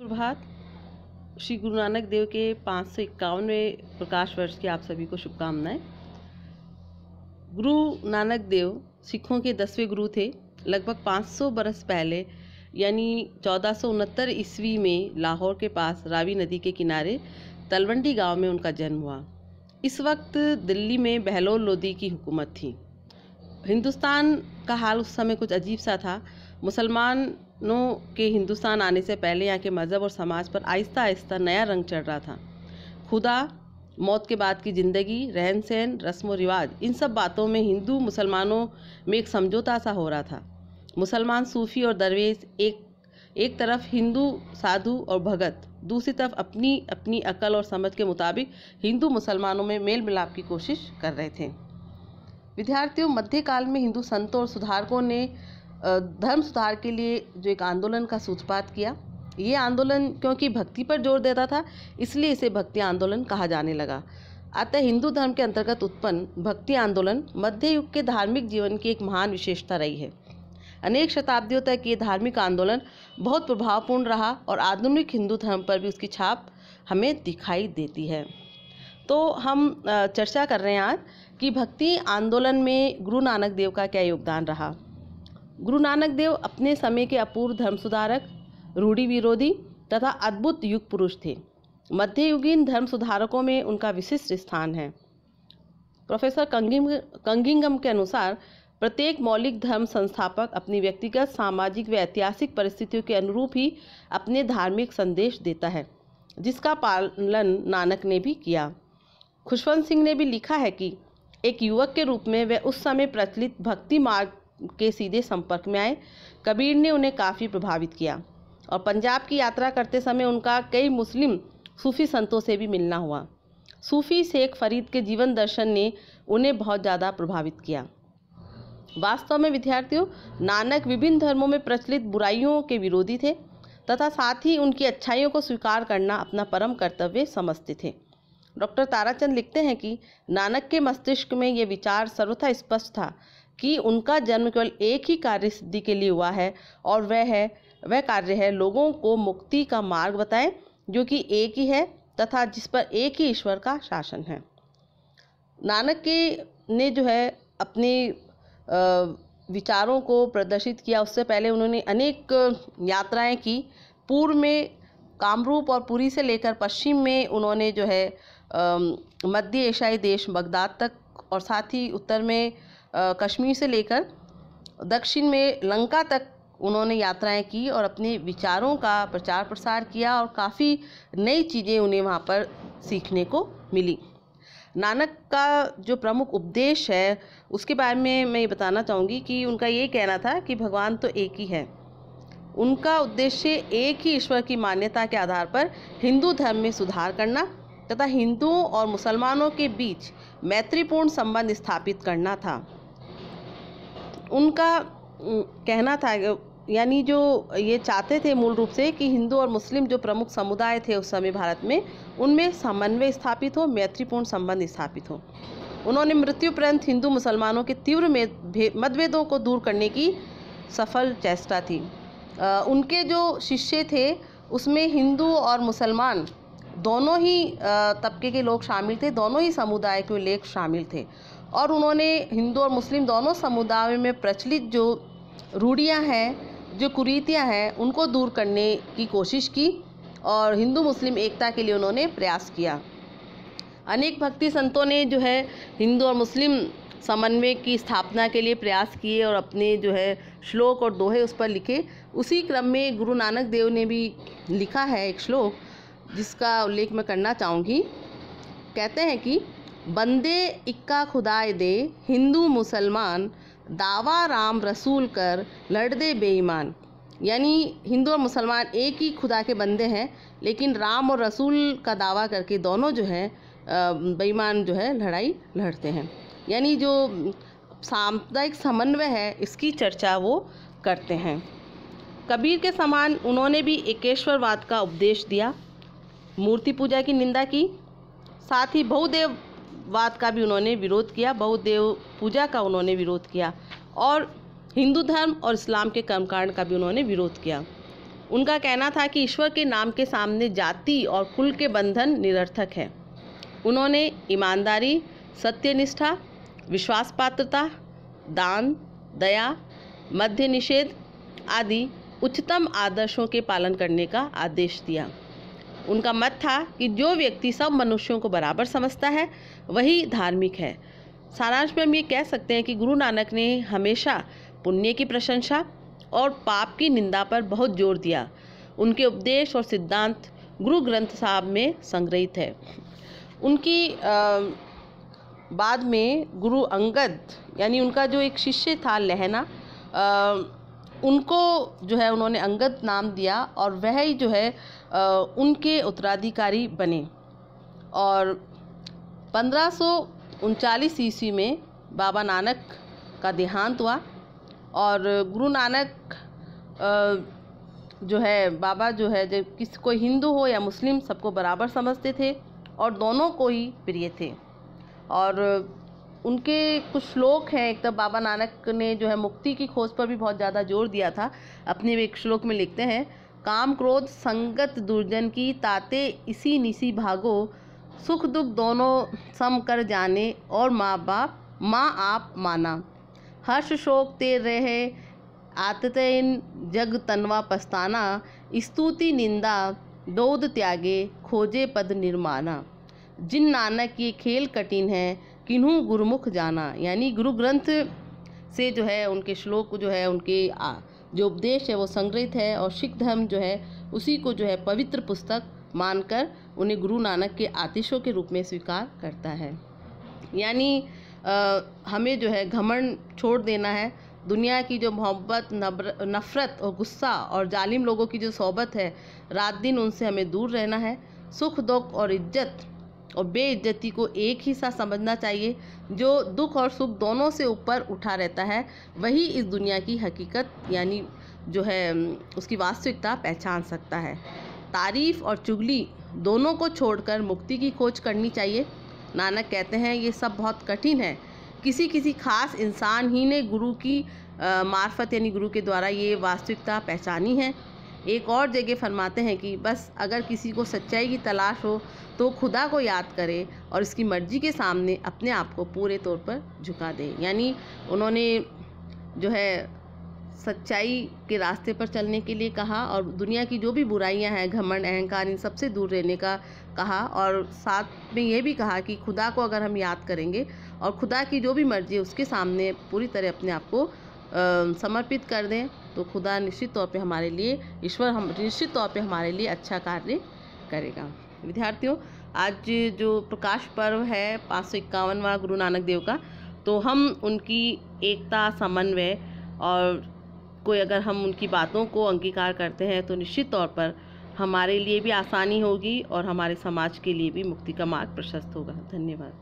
प्रभात। श्री गुरु नानक देव के 551वें प्रकाश वर्ष की आप सभी को शुभकामनाएं। गुरु नानक देव सिखों के 10वें गुरु थे। लगभग 500 बरस पहले यानी 1469 ईस्वी में लाहौर के पास रावी नदी के किनारे तलवंडी गांव में उनका जन्म हुआ। इस वक्त दिल्ली में बहलोल लोदी की हुकूमत थी। हिंदुस्तान का हाल उस समय कुछ अजीब सा था। मुसलमानों के हिंदुस्तान आने से पहले यहाँ के मज़हब और समाज पर आहिस्ता आहिस्ता नया रंग चढ़ रहा था। खुदा, मौत के बाद की ज़िंदगी, रहन सहन, रस्म व रिवाज, इन सब बातों में हिंदू मुसलमानों में एक समझौता सा हो रहा था। मुसलमान सूफ़ी और दरवेश एक तरफ, हिंदू साधु और भगत दूसरी तरफ अपनी अपनी अकल और समझ के मुताबिक हिंदू मुसलमानों में मेल मिलाप की कोशिश कर रहे थे। विद्यार्थियों, मध्यकाल में हिंदू संतों और सुधारकों ने धर्म सुधार के लिए जो एक आंदोलन का सूत्रपात किया। ये आंदोलन क्योंकि भक्ति पर जोर देता था, इसलिए इसे भक्ति आंदोलन कहा जाने लगा। अतः हिंदू धर्म के अंतर्गत उत्पन्न भक्ति आंदोलन मध्य युग के धार्मिक जीवन की एक महान विशेषता रही है। अनेक शताब्दियों तक ये धार्मिक आंदोलन बहुत प्रभावपूर्ण रहा और आधुनिक हिंदू धर्म पर भी उसकी छाप हमें दिखाई देती है। तो हम चर्चा कर रहे हैं आज कि भक्ति आंदोलन में गुरु नानक देव का क्या योगदान रहा। गुरु नानक देव अपने समय के अपूर्व धर्म सुधारक, रूढ़ि विरोधी तथा अद्भुत युग पुरुष थे। मध्ययुगीन धर्म सुधारकों में उनका विशिष्ट स्थान है। प्रोफेसर कंगिंगम के अनुसार प्रत्येक मौलिक धर्म संस्थापक अपनी व्यक्तिगत, सामाजिक व ऐतिहासिक परिस्थितियों के अनुरूप ही अपने धार्मिक संदेश देता है, जिसका पालन नानक ने भी किया। खुशवंत सिंह ने भी लिखा है कि एक युवक के रूप में वे उस समय प्रचलित भक्ति मार्ग के सीधे संपर्क में आए। कबीर ने उन्हें काफ़ी प्रभावित किया और पंजाब की यात्रा करते समय उनका कई मुस्लिम सूफ़ी संतों से भी मिलना हुआ। सूफ़ी शेख फरीद के जीवन दर्शन ने उन्हें बहुत ज़्यादा प्रभावित किया। वास्तव में विद्यार्थियों, नानक विभिन्न धर्मों में प्रचलित बुराइयों के विरोधी थे तथा साथ ही उनकी अच्छाइयों को स्वीकार करना अपना परम कर्तव्य समझते थे। डॉक्टर ताराचंद लिखते हैं कि नानक के मस्तिष्क में ये विचार सर्वथा स्पष्ट था कि उनका जन्म केवल एक ही कार्य सिद्धि के लिए हुआ है और वह कार्य है लोगों को मुक्ति का मार्ग बताएं, जो कि एक ही है तथा जिस पर एक ही ईश्वर का शासन है। नानक ने जो है अपने विचारों को प्रदर्शित किया। उससे पहले उन्होंने अनेक यात्राएं की। पूर्व में कामरूप और पुरी से लेकर पश्चिम में उन्होंने जो है मध्य एशियाई देश बगदाद तक और साथ ही उत्तर में कश्मीर से लेकर दक्षिण में लंका तक उन्होंने यात्राएं की और अपने विचारों का प्रचार प्रसार किया और काफ़ी नई चीज़ें उन्हें वहाँ पर सीखने को मिली। नानक का जो प्रमुख उपदेश है उसके बारे में मैं ये बताना चाहूँगी कि उनका ये कहना था कि भगवान तो एक ही है। उनका उद्देश्य एक ही ईश्वर की मान्यता के आधार पर हिंदू धर्म में सुधार करना तथा हिंदुओं और मुसलमानों के बीच मैत्रीपूर्ण संबंध स्थापित करना था। उनका कहना था, यानी जो ये चाहते थे मूल रूप से कि हिंदू और मुस्लिम जो प्रमुख समुदाय थे उस समय भारत में, उनमें समन्वय स्थापित हो, मैत्रीपूर्ण संबंध स्थापित हो। उन्होंने मृत्युपर्यंत हिंदू मुसलमानों के तीव्र मतभेदों को दूर करने की सफल चेष्टा थी। उनके जो शिष्य थे उसमें हिंदू और मुसलमान दोनों ही तबके के लोग शामिल थे, दोनों ही समुदाय के लोग शामिल थे और उन्होंने हिंदू और मुस्लिम दोनों समुदायों में प्रचलित जो रूढ़ियाँ हैं, जो कुरीतियाँ हैं, उनको दूर करने की कोशिश की और हिंदू मुस्लिम एकता के लिए उन्होंने प्रयास किया। अनेक भक्ति संतों ने जो है हिंदू और मुस्लिम समन्वय की स्थापना के लिए प्रयास किए और अपने जो है श्लोक और दोहे उस पर लिखे। उसी क्रम में गुरु नानक देव ने भी लिखा है एक श्लोक जिसका उल्लेख मैं करना चाहूँगी। कहते हैं कि बंदे इक्का खुदाए दे हिंदू मुसलमान, दावा राम रसूल कर लड़ दे बेईमान। यानी हिंदू और मुसलमान एक ही खुदा के बंदे हैं, लेकिन राम और रसूल का दावा करके दोनों जो हैं बेईमान जो है लड़ाई लड़ते हैं। यानी जो सामुदायिक समन्वय है इसकी चर्चा वो करते हैं। कबीर के समान उन्होंने भी एकेश्वरवाद का उपदेश दिया, मूर्ति पूजा की निंदा की, साथ ही बहुदेववाद का भी उन्होंने विरोध किया, बहुदेव पूजा का उन्होंने विरोध किया और हिंदू धर्म और इस्लाम के कर्मकांड का भी उन्होंने विरोध किया। उनका कहना था कि ईश्वर के नाम के सामने जाति और कुल के बंधन निरर्थक है। उन्होंने ईमानदारी, सत्यनिष्ठा, विश्वासपात्रता, दान, दया, मद्य निषेध आदि उच्चतम आदर्शों के पालन करने का आदेश दिया। उनका मत था कि जो व्यक्ति सब मनुष्यों को बराबर समझता है वही धार्मिक है। सारांश में हम ये कह सकते हैं कि गुरु नानक ने हमेशा पुण्य की प्रशंसा और पाप की निंदा पर बहुत जोर दिया। उनके उपदेश और सिद्धांत गुरु ग्रंथ साहब में संग्रहित है। उनकी बाद में गुरु अंगद यानी उनका जो एक शिष्य था लहना, उनको जो है उन्होंने अंगद नाम दिया और वह ही जो है उनके उत्तराधिकारी बने। और 1539 ईस्वी में बाबा नानक का देहांत हुआ और गुरु नानक जो है बाबा जो है जब किसी कोई हिंदू हो या मुस्लिम सबको बराबर समझते थे और दोनों को ही प्रिय थे। और उनके कुछ श्लोक हैं। एक तो बाबा नानक ने जो है मुक्ति की खोज पर भी बहुत ज़्यादा जोर दिया था। अपने एक श्लोक में लिखते हैं, काम क्रोध संगत दुर्जन की ताते इसी निसी भागो, सुख दुख दोनों सम कर जाने और माँ आप माना, हर्ष शोक ते रहे आततेन जग तनवा पछताना, स्तुति निंदा दोद त्यागे खोजे पद निर्माना, जिन नानक ये खेल कठिन है किन्हू गुरुमुख जाना। यानी गुरु ग्रंथ से जो है उनके श्लोक जो है उनके जो उपदेश है वो संग्रहित है और सिख धर्म जो है उसी को जो है पवित्र पुस्तक मानकर उन्हें गुरु नानक के आतिशों के रूप में स्वीकार करता है। यानी हमें जो है घमंड छोड़ देना है। दुनिया की जो मोहब्बत, नफ़रत और गुस्सा और जालिम लोगों की जो सोहबत है, रात दिन उनसे हमें दूर रहना है। सुख दुख और इज्जत और बेइज्जती को एक ही सा समझना चाहिए। जो दुख और सुख दोनों से ऊपर उठा रहता है वही इस दुनिया की हकीकत यानी जो है उसकी वास्तविकता पहचान सकता है। तारीफ़ और चुगली दोनों को छोड़कर मुक्ति की खोज करनी चाहिए। नानक कहते हैं ये सब बहुत कठिन है। किसी खास इंसान ही ने गुरु की मार्फत यानी गुरु के द्वारा ये वास्तविकता पहचानी है। एक और जगह फरमाते हैं कि बस अगर किसी को सच्चाई की तलाश हो तो खुदा को याद करे और इसकी मर्जी के सामने अपने आप को पूरे तौर पर झुका दे। यानी उन्होंने जो है सच्चाई के रास्ते पर चलने के लिए कहा और दुनिया की जो भी बुराइयां हैं, घमंड, अहंकार, इन सब से दूर रहने का कहा। और साथ में ये भी कहा कि खुदा को अगर हम याद करेंगे और खुदा की जो भी मर्जी है उसके सामने पूरी तरह अपने आप को समर्पित कर दें तो खुदा निश्चित तौर पे हमारे लिए, ईश्वर हम निश्चित तौर पे हमारे लिए अच्छा कार्य करेगा। विद्यार्थियों, आज जो प्रकाश पर्व है 551वां गुरु नानक देव का, तो हम उनकी एकता, समन्वय और कोई अगर हम उनकी बातों को अंगीकार करते हैं तो निश्चित तौर पर हमारे लिए भी आसानी होगी और हमारे समाज के लिए भी मुक्ति का मार्ग प्रशस्त होगा। धन्यवाद।